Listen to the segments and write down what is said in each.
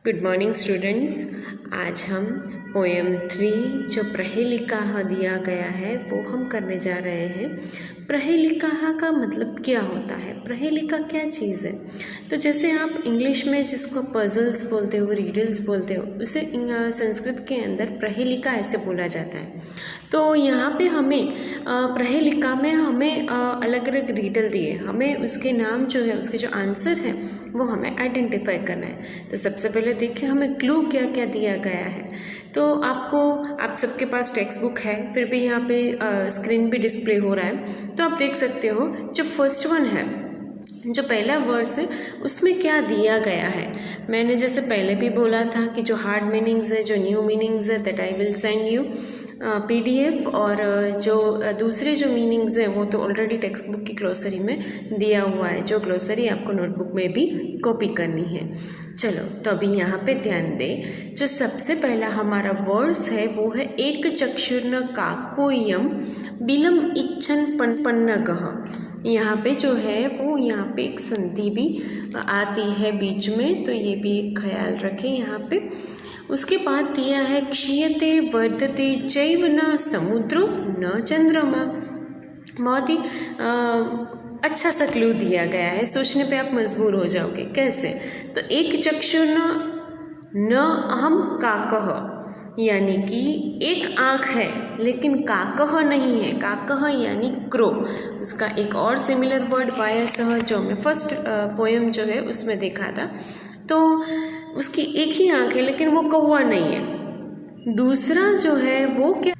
Good morning students. आज हम poem 3 जो प्रहेलिकाः दिया गया है वो हम करने जा रहे हैं। प्रहेलिकाः का मतलब क्या होता है, प्रहेलिका क्या चीज़ है। तो जैसे आप इंग्लिश में जिसको पजल्स बोलते हो, रीडल्स बोलते हो, उसे संस्कृत के अंदर प्रहेलिका ऐसे बोला जाता है। तो यहाँ पे हमें प्रहेलिका में हमें अलग अलग रीडल दिए, हमें उसके नाम जो है, उसके जो आंसर है वो हमें आइडेंटिफाई करना है। तो सबसे पहले देखिए हमें क्लू क्या क्या दिया गया है। तो आप सबके पास टेक्स्ट बुक है, फिर भी यहाँ पे स्क्रीन भी डिस्प्ले हो रहा है, तो आप देख सकते हो जो फर्स्ट वन है, जो पहला वर्स है उसमें क्या दिया गया है। मैंने जैसे पहले भी बोला था कि जो हार्ड मीनिंग्स है, जो न्यू मीनिंग्स है, that I will send you PDF, और जो दूसरे जो मीनिंग्स हैं वो तो ऑलरेडी टेक्स्ट बुक की ग्लोसरी में दिया हुआ है, जो ग्लोसरी आपको नोटबुक में भी कॉपी करनी है। चलो तो अभी यहाँ पे ध्यान दें। जो सबसे पहला हमारा वर्स है वो है एक चक्षुर्न काकोयम बिलम इच्छन पन्नगः। यहाँ पे जो है वो यहाँ पे एक संधि भी आती है बीच में, तो ये भी एक ख्याल रखें यहाँ पे। उसके बाद दिया है क्षीयते वर्धते चैव न समुद्रो न चंद्रमा। बहुत ही अच्छा सा क्लू दिया गया है, सोचने पे आप मजबूर हो जाओगे कैसे। तो एक चक्षु न अहम काकः, यानी कि एक आँख है लेकिन काकः नहीं है। काकः यानी क्रो। उसका एक और सिमिलर वर्ड वायसः जो हमें फर्स्ट पोएम जो है उसमें देखा था, तो उसकी एक ही आँख है लेकिन वो कौवा नहीं है। दूसरा जो है वो क्या,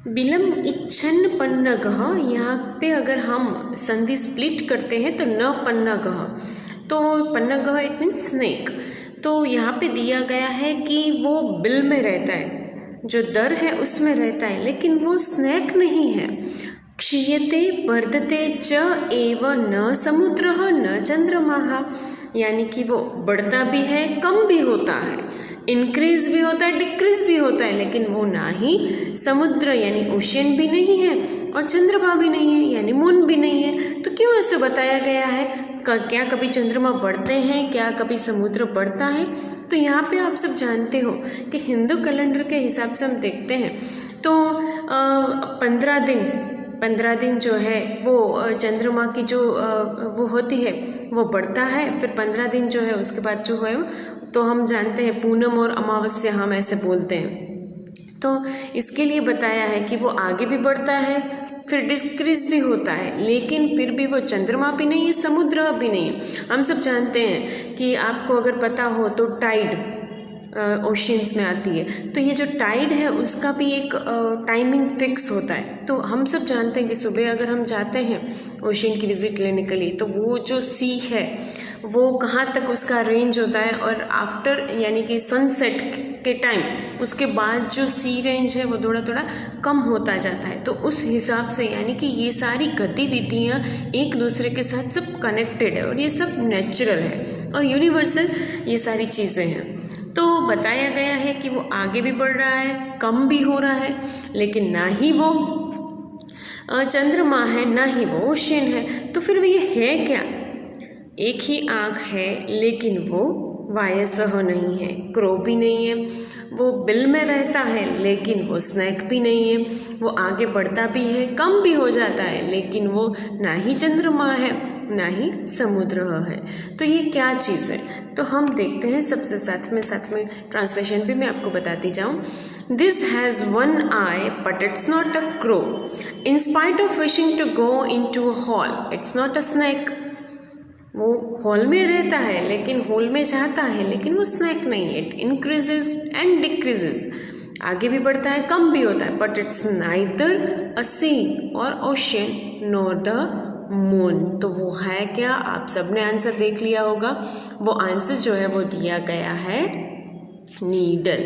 बिलम इच्छन पन्नगः। यहाँ पे अगर हम संधि स्प्लिट करते हैं तो न पन्नगः, तो पन्नगः इट मीन्स स्नेक। तो यहाँ पे दिया गया है कि वो बिल में रहता है, जो दर है उसमें रहता है, लेकिन वो स्नेक नहीं है। क्षीयते वर्धते च एव न समुद्रः न चंद्रमाः, यानी कि वो बढ़ता भी है, कम भी होता है, इंक्रीज भी होता है, डिक्रीज भी होता है, लेकिन वो ना ही समुद्र यानी ओशियन भी नहीं है और चंद्रमा भी नहीं है यानी मून भी नहीं है। तो क्यों ऐसे बताया गया है? क्या कभी चंद्रमा बढ़ते हैं, क्या कभी समुद्र बढ़ता है? तो यहाँ पे आप सब जानते हो कि हिंदू कैलेंडर के हिसाब से हम देखते हैं तो 15 दिन जो है वो चंद्रमा की जो वो होती है वो बढ़ता है, फिर 15 दिन जो है उसके बाद जो है तो हम जानते हैं पूनम और अमावस्या हम ऐसे बोलते हैं। तो इसके लिए बताया है कि वो आगे भी बढ़ता है, फिर डिक्रीज भी होता है, लेकिन फिर भी वो चंद्रमा भी नहीं है, समुद्र भी नहीं है। हम सब जानते हैं कि आपको अगर पता हो तो टाइड ओशियंस में आती है, तो ये जो टाइड है उसका भी एक टाइमिंग फिक्स होता है। तो हम सब जानते हैं कि सुबह अगर हम जाते हैं ओशियन की विजिट लेने के लिए, तो वो जो सी है वो कहाँ तक उसका रेंज होता है, और आफ्टर यानी कि सनसेट के टाइम उसके बाद जो सी रेंज है वो थोड़ा थोड़ा कम होता जाता है। तो उस हिसाब से यानी कि ये सारी गतिविधियाँ एक दूसरे के साथ सब कनेक्टेड है, और ये सब नेचुरल है और यूनिवर्सल ये सारी चीज़ें हैं। तो बताया गया है कि वो आगे भी बढ़ रहा है, कम भी हो रहा है, लेकिन ना ही वो चंद्रमा है ना ही वो ओशियन है। तो फिर ये है क्या? एक ही आँख है लेकिन वो वायसः नहीं है, क्रो भी नहीं है, वो बिल में रहता है लेकिन वो स्नेक भी नहीं है, वो आगे बढ़ता भी है, कम भी हो जाता है, लेकिन वो ना ही चंद्रमा है ना ही समुद्र है। तो ये क्या चीज़ है? तो हम देखते हैं सबसे साथ में ट्रांसलेशन भी मैं आपको बताती जाऊँ। This has one eye but it's not a crow, in spite of wishing to go into a hole, it's not a snake. वो हॉल में रहता है लेकिन हॉल में जाता है, लेकिन वो स्नेक नहीं है। इट इंक्रीजेज एंड डिक्रीजेज, आगे भी बढ़ता है, कम भी होता है, बट इट्स नाइदर अ सी और ओशियन नॉर द मून। तो वो है क्या? आप सबने आंसर देख लिया होगा। वो आंसर जो है वो दिया गया है नीडल।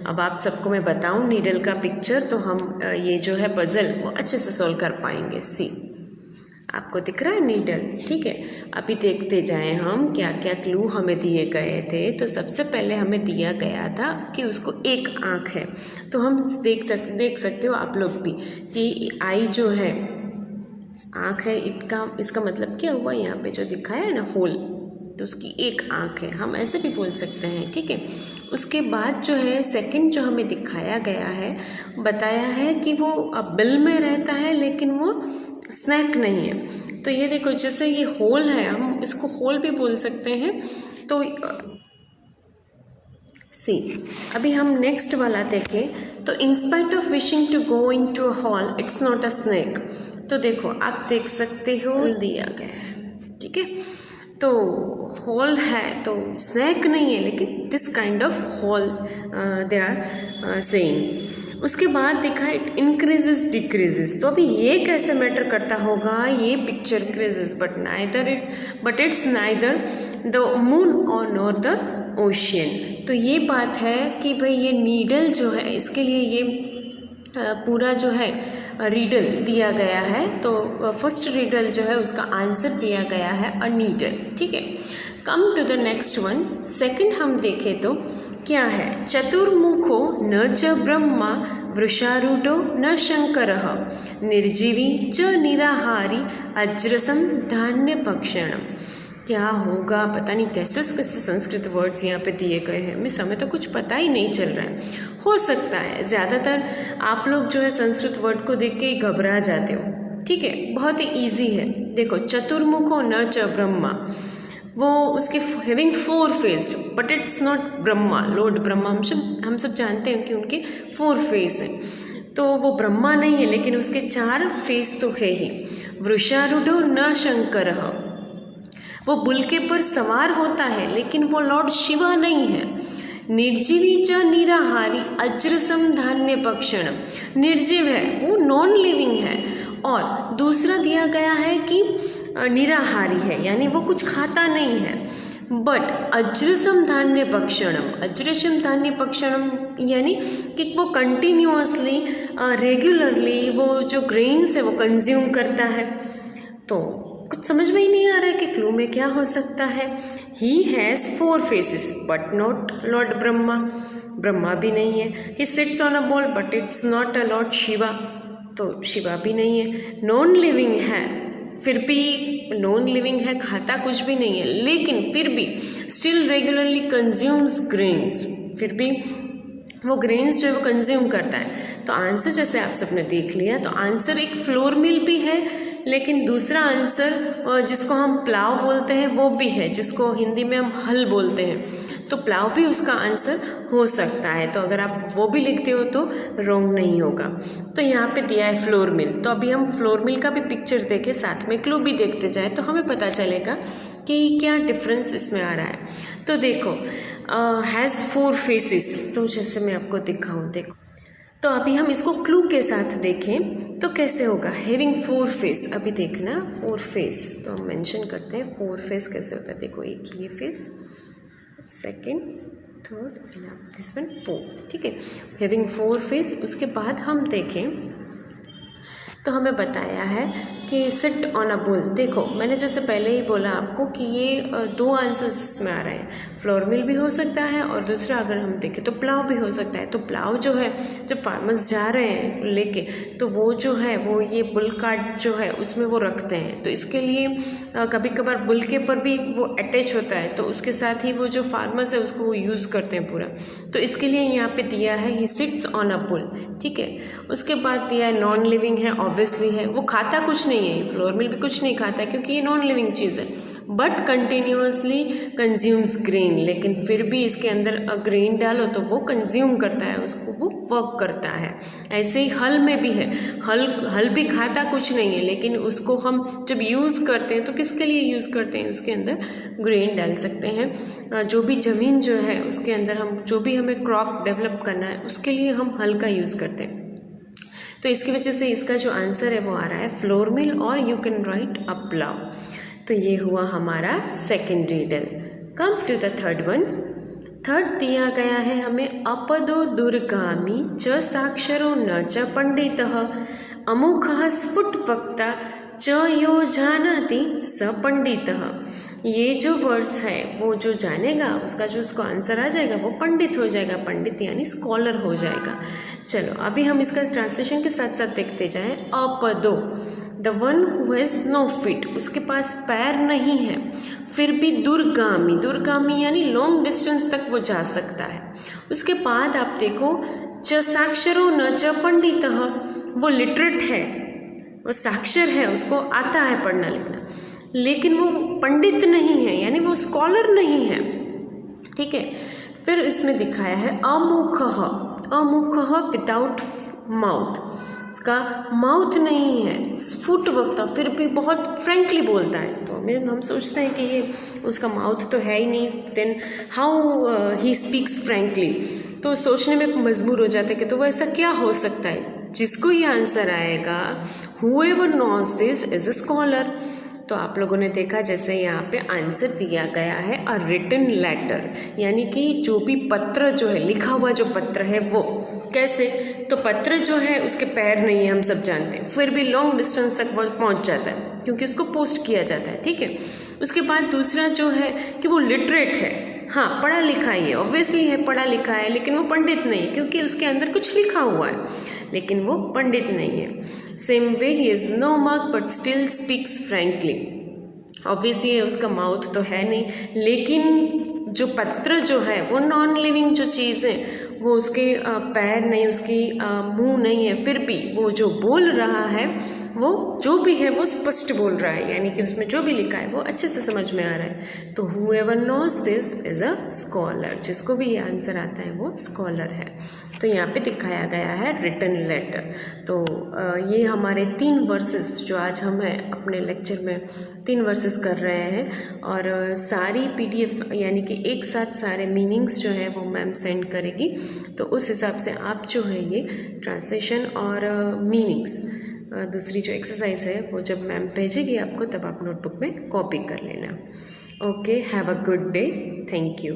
अब आप सबको मैं बताऊं नीडल का पिक्चर, तो हम ये जो है पजल वो अच्छे से सॉल्व कर पाएंगे। सी आपको दिख रहा है नीडल, ठीक है। अभी देखते जाएं हम क्या क्या क्लू हमें दिए गए थे। तो सबसे पहले हमें दिया गया था कि उसको एक आँख है, तो हम देख सकते हो आप लोग भी कि आई जो है आँख है, इसका मतलब क्या हुआ? यहाँ पे जो दिखाया है ना होल, तो उसकी एक आँख है, हम ऐसे भी बोल सकते हैं, ठीक है। उसके बाद जो है सेकंड जो हमें दिखाया गया है, बताया है कि वो बिल में रहता है लेकिन वो स्नैक नहीं है। तो ये देखो, जैसे ये होल है, हम इसको होल भी बोल सकते हैं। तो सी, अभी हम नेक्स्ट वाला देखें तो in spite of wishing to go into a hole it's not a snake. तो देखो आप देख सकते हो दिया गया है, ठीक है। तो होल है तो स्नैक नहीं है, लेकिन this kind of hole they are saying. उसके बाद देखा इट इंक्रीजेस डिक्रीजेस। तो अभी ये कैसे मैटर करता होगा, ये picture increases but it's neither the moon और नॉर द ओशियन। तो ये बात है कि भाई ये नीडल जो है, इसके लिए ये पूरा जो है रीडल दिया गया है। तो फर्स्ट रीडल जो है उसका आंसर दिया गया है अ नीडल, ठीक है। Come to the next one, second हम देखें तो क्या है, चतुर्मुखो न च ब्रह्मा वृषारूढ़ो न शंकरः निर्जीवी च निराहारी अज्रसम धान्य भक्षणम। क्या होगा, पता नहीं कैसे कैसे संस्कृत वर्ड्स यहाँ पे दिए गए हैं, हमें तो कुछ पता ही नहीं चल रहा है। हो सकता है ज़्यादातर आप लोग जो है संस्कृत वर्ड को देख के ही घबरा जाते हो, ठीक है। बहुत ही ईजी है। देखो, चतुर्मुखो न च ब्रह्मा, वो उसके having 4 faced but it's not Brahma, Lord Brahma. हम सब जानते हैं कि उनके 4 फेस हैं, तो वो ब्रह्मा नहीं है, लेकिन उसके 4 फेस तो है ही। वृषारूढ़ो न शंकरः, वो बुलके पर सवार होता है लेकिन वो लॉर्ड शिवा नहीं है। निर्जीवी च निराहारी अज्रसम धान्य भक्षणम, निर्जीव है, वो नॉन लिविंग है। और दूसरा दिया गया है कि निराहारी है, यानी वो कुछ खाता नहीं है। बट अज्रसम धान्य भक्षणम, अज्रसम धान्य भक्षणम यानी कि वो कंटिन्यूअसली रेगुलरली वो जो ग्रेन्स है वो कंज्यूम करता है। तो कुछ समझ में ही नहीं आ रहा है कि क्लू में क्या हो सकता है। He has 4 faces but not Lord Brahma, Brahma भी नहीं है। He sits on a ball but it's not a Lord Shiva, तो शिवा भी नहीं है। नॉन लिविंग है, फिर भी नॉन लिविंग है, खाता कुछ भी नहीं है, लेकिन फिर भी स्टिल रेगुलरली कंज्यूम्स ग्रेन्स, फिर भी वो ग्रेन्स जो है वो कंज्यूम करता है। तो आंसर जैसे आप सबने देख लिया, तो आंसर एक फ्लोर मिल भी है, लेकिन दूसरा आंसर जिसको हम प्लाव बोलते हैं वो भी है, जिसको हिंदी में हम हल बोलते हैं। तो प्लाव भी उसका आंसर हो सकता है। तो अगर आप वो भी लिखते हो तो रॉन्ग नहीं होगा। तो यहाँ पे दिया है फ्लोर मिल, तो अभी हम फ्लोर मिल का भी पिक्चर देखें, साथ में क्लू भी देखते जाए तो हमें पता चलेगा कि क्या डिफरेंस इसमें आ रहा है। तो देखो, हैज़ 4 फेसेस, तो जैसे मैं आपको दिखाऊँ, देखो, तो अभी हम इसको क्लू के साथ देखें तो कैसे होगा। हैविंग 4 फेस, अभी देखना 4 फेस, तो हम मेंशन करते हैं 4 फेस कैसे होता है। देखो, एक ये face, second, third and this one 4, ठीक है। Having 4 face. उसके बाद हम देखें तो हमें बताया है कि सिट ऑन अ बुल। देखो, मैंने जैसे पहले ही बोला आपको कि ये 2 आंसर्स इसमें आ रहे हैं। फ्लोर मिल भी हो सकता है और दूसरा अगर हम देखें तो प्लाव भी हो सकता है। तो प्लाव जो है, जब फार्मर्स जा रहे हैं लेके, तो वो जो है वो ये बुल कार्ट जो है उसमें वो रखते हैं। तो इसके लिए कभी कभार बुल के पर भी वो अटैच होता है, तो उसके साथ ही वो जो फार्मर्स है उसको वो यूज़ करते हैं पूरा। तो इसके लिए यहाँ पे दिया है he sits on a bull, ठीक है। उसके बाद दिया है नॉन लिविंग है, ऑब्वियसली है, वो खाता कुछ नहीं है, फ्लोर मिल भी कुछ नहीं खाता है क्योंकि ये नॉन लिविंग चीज़ है। बट कंटिन्यूअसली कंज्यूम्स ग्रेन, लेकिन फिर भी इसके अंदर ग्रेन डालो तो वो कंज्यूम करता है, उसको वो वर्क करता है। ऐसे ही हल में भी है, हल भी खाता कुछ नहीं है, लेकिन उसको हम जब यूज़ करते हैं तो किसके लिए यूज़ करते हैं, उसके अंदर ग्रेन डाल सकते हैं। जो भी ज़मीन जो है उसके अंदर हम जो भी हमें क्रॉप डेवलप करना है उसके लिए हम हल का यूज़ करते हैं। तो इसकी वजह से इसका जो आंसर है वो आ रहा है फ्लोर मिल, और you can write a plough. तो ये हुआ हमारा second riddle. Come to the third one. Third दिया गया है हमें, अपदो दुर्गामी च साक्षरो न च पंडितः अमुखः स्फुट वक्ता च यो जानाति स पंडितः। ये जो वर्ड्स है वो जो जानेगा उसका जो उसको आंसर आ जाएगा वो पंडित हो जाएगा, पंडित यानी स्कॉलर हो जाएगा। चलो अभी हम इसका ट्रांसलेशन के साथ साथ देखते जाएं। अपदो the one who has no feet, उसके पास पैर नहीं है फिर भी दूरगामी, दूरगामी यानी लॉन्ग डिस्टेंस तक वो जा सकता है। उसके बाद आप देखो च साक्षरो न च पंडितः, वो लिटरेट है, वो साक्षर है, उसको आता है पढ़ना लिखना, लेकिन वो पंडित नहीं है यानी वो स्कॉलर नहीं है। ठीक है, फिर इसमें दिखाया है अमुखः, अमुखः विदाउट माउथ, उसका माउथ नहीं है, फुट वक्ता फिर भी बहुत फ्रेंकली बोलता है। तो हम सोचते हैं कि ये उसका माउथ तो है ही नहीं, then how he speaks frankly, तो सोचने में मजबूर हो जाते हैं कि तो वो ऐसा क्या हो सकता है। जिसको ये आंसर आएगा whoever knows this is a scholar। तो आप लोगों ने देखा जैसे यहाँ पे आंसर दिया गया है अ रिटन लेटर, यानी कि जो भी पत्र जो है, लिखा हुआ जो पत्र है वो कैसे, तो पत्र जो है उसके पैर नहीं है हम सब जानते हैं, फिर भी लॉन्ग डिस्टेंस तक वो पहुँच जाता है क्योंकि उसको पोस्ट किया जाता है। ठीक है, उसके बाद दूसरा जो है कि वो लिटरेट है, हाँ पढ़ा लिखा ही है, ऑब्वियसली है पढ़ा लिखा है, लेकिन वो पंडित नहीं है क्योंकि उसके अंदर कुछ लिखा हुआ है, लेकिन वो पंडित नहीं है। Same way he is no mark but still speaks frankly, obviously है उसका माउथ तो है नहीं, लेकिन जो पत्र जो है वो नॉन लिविंग जो चीज़ है, वो उसके पैर नहीं, उसकी मुंह नहीं है, फिर भी वो जो बोल रहा है वो जो भी है वो स्पष्ट बोल रहा है, यानी कि उसमें जो भी लिखा है वो अच्छे से समझ में आ रहा है। तो whoever knows this is a scholar, जिसको भी ये आंसर आता है वो स्कॉलर है। तो यहाँ पे दिखाया गया है रिटन लेटर। तो ये हमारे 3 वर्सेस जो आज हम है अपने लेक्चर में 3 वर्सेस कर रहे हैं, और सारी PDF यानी कि एक साथ सारे मीनिंग्स जो है वो मैम सेंड करेगी, तो उस हिसाब से आप जो है ये ट्रांसलेशन और मीनिंग्स दूसरी जो एक्सरसाइज है वो जब मैम भेजेगी आपको तब आप नोटबुक में कॉपी कर लेना। Okay, have a good day, thank you.